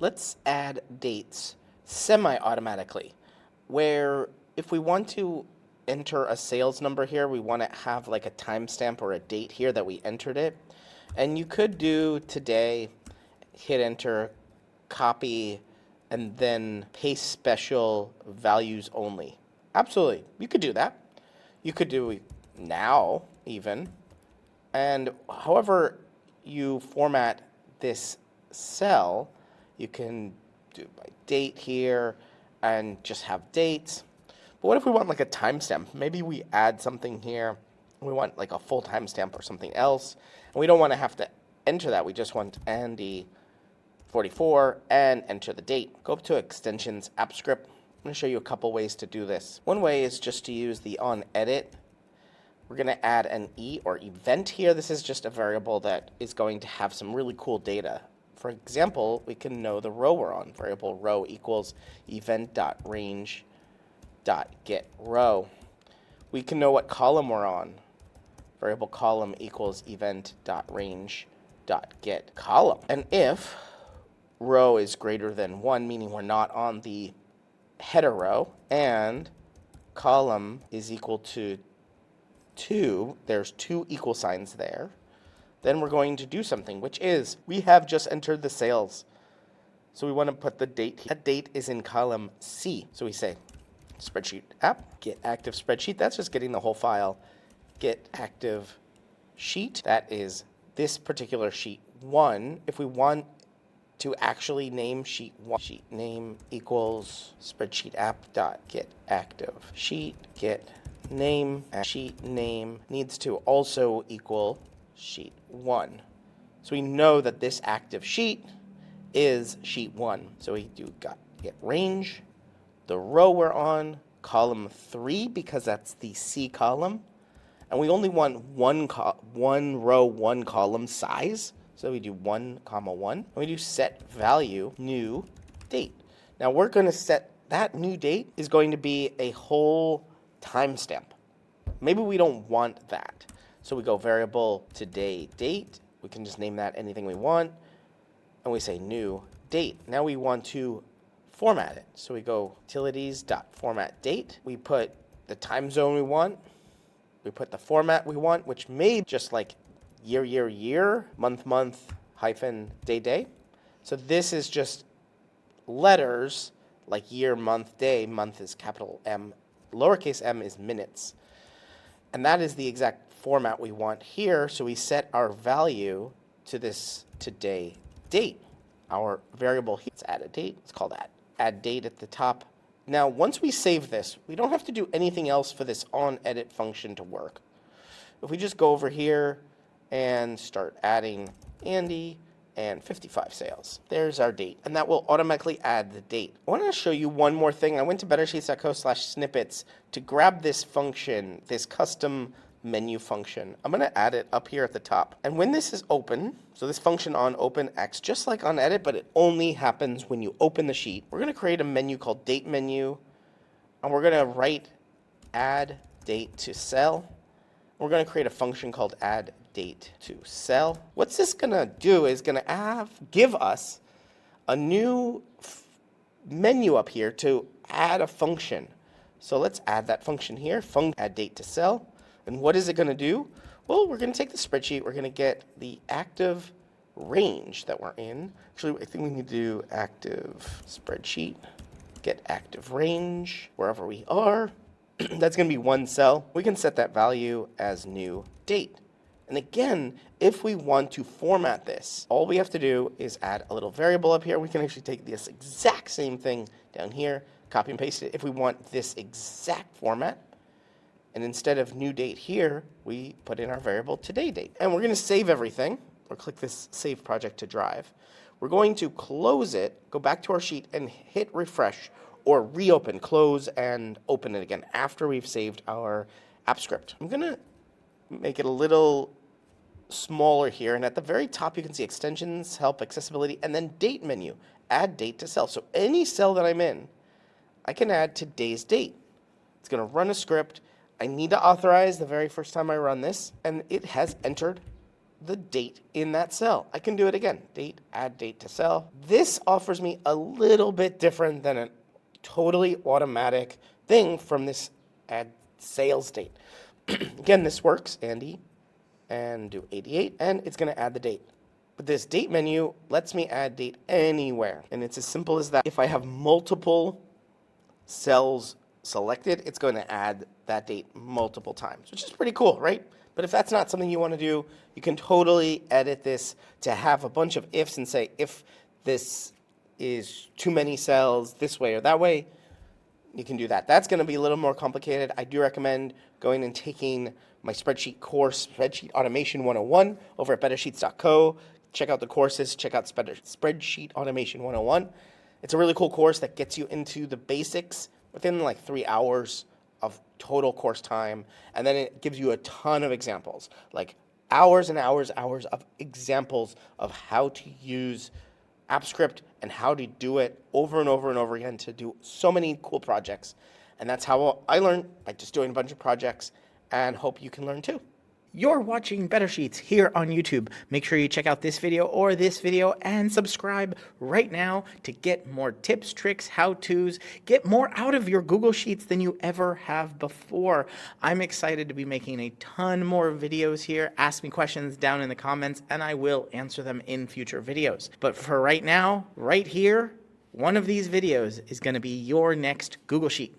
Let's add dates semi-automatically, where if we want to enter a sales number here, we want to have like a timestamp or a date here that we entered it. And you could do today, hit enter, copy, and then paste special values only. Absolutely, you could do that. You could do now even. And however you format this cell, you can do by date here and just have dates. But what if we want like a timestamp? Maybe we add something here. We want like a full timestamp or something else. And we don't want to have to enter that. We just want Andy 44 and enter the date. Go up to extensions, app script. I'm going to show you a couple ways to do this. One way is just to use the onEdit. We're going to add an E or event here. This is just a variable that is going to have some really cool data. For example, we can know the row we're on. Variable row equals event.range.getRow. We can know what column we're on. Variable column equals event.range.getColumn. And if row is greater than 1, meaning we're not on the header row, and column is equal to 2, there's 2 equal signs there, then we're going to do something, which is we have just entered the sales. So we want to put the date here. That date is in column C. So we say spreadsheet app, get active spreadsheet. That's just getting the whole file. Get active sheet. That is this particular sheet 1. If we want to actually name sheet 1, sheet name equals spreadsheet app dot get active sheet, get name, sheet name needs to also equal sheet 1. So we know that this active sheet is sheet 1. So we do get range, the row we're on, column 3, because that's the C column. And we only want one row, one column size. So we do 1, 1, and we do set value, new date. Now we're going to set that new date is going to be a whole timestamp. Maybe we don't want that. So we go variable today date. We can just name that anything we want. And we say new date. Now we want to format it. So we go utilities.format date. We put the time zone we want. We put the format we want, which may just like year, month, hyphen, day. So this is just letters like year, month, day. Month is capital M. Lowercase m is minutes. And that is the exact format we want here. So we set our value to this today date. Our variable here, let's add a date. Let's call that add date at the top. Now, once we save this, we don't have to do anything else for this onEdit function to work. If we just go over here and start adding Andy and 55 sales. There's our date, and that will automatically add the date. I want to show you one more thing. I went to bettersheets.co/snippets to grab this function, this custom menu function. I'm going to add it up here at the top. And when this is open, so this function on open acts just like on edit, but it only happens when you open the sheet. We're going to create a menu called date menu, and we're going to write add date to cell. We're going to create a function called add date to cell. What's this going to do is going to give us a new menu up here to add a function. So let's add that function here, add date to cell. And what is it going to do? Well, we're going to take the spreadsheet. We're going to get the active range that we're in. Actually, I think we need to do active spreadsheet, get active range wherever we are. That's going to be one cell. We can set that value as new date. And again, if we want to format this, all we have to do is add a little variable up here. We can actually take this exact same thing down here, copy and paste it if we want this exact format. And instead of new date here, we put in our variable today date. And we're going to save everything, or click this save project to drive. We're going to close it, go back to our sheet, and hit refresh, or reopen, close, and open it again after we've saved our app script. I'm going to make it a little smaller here, and at the very top you can see extensions, help, accessibility, and then date menu, add date to cell. So any cell that I'm in, I can add today's date. It's going to run a script. I need to authorize the very first time I run this, and it has entered the date in that cell. I can do it again. Date, add date to cell. This offers me a little bit different than a totally automatic thing from this add sales date. Again, this works, Andy, and do 88, and it's going to add the date. But this date menu lets me add date anywhere, and it's as simple as that. If I have multiple cells selected, it's going to add that date multiple times, which is pretty cool, right? But if that's not something you want to do, you can totally edit this to have a bunch of ifs and say, if this is too many cells this way or that way, you can do that. That's going to be a little more complicated. I do recommend going and taking my spreadsheet course, Spreadsheet Automation 101, over at bettersheets.co. Check out the courses. Check out Spreadsheet Automation 101. It's a really cool course that gets you into the basics within like 3 hours of total course time. And then it gives you a ton of examples, like hours and hours of examples of how to use AppScript and how to do it over and over and over again to do so many cool projects. And that's how I learned, by just doing a bunch of projects, and hope you can learn too. You're watching Better Sheets here on YouTube. Make sure you check out this video or this video and subscribe right now to get more tips, tricks, how-tos, get more out of your Google Sheets than you ever have before. I'm excited to be making a ton more videos here. Ask me questions down in the comments and I will answer them in future videos. But for right now, right here, one of these videos is going to be your next Google Sheet.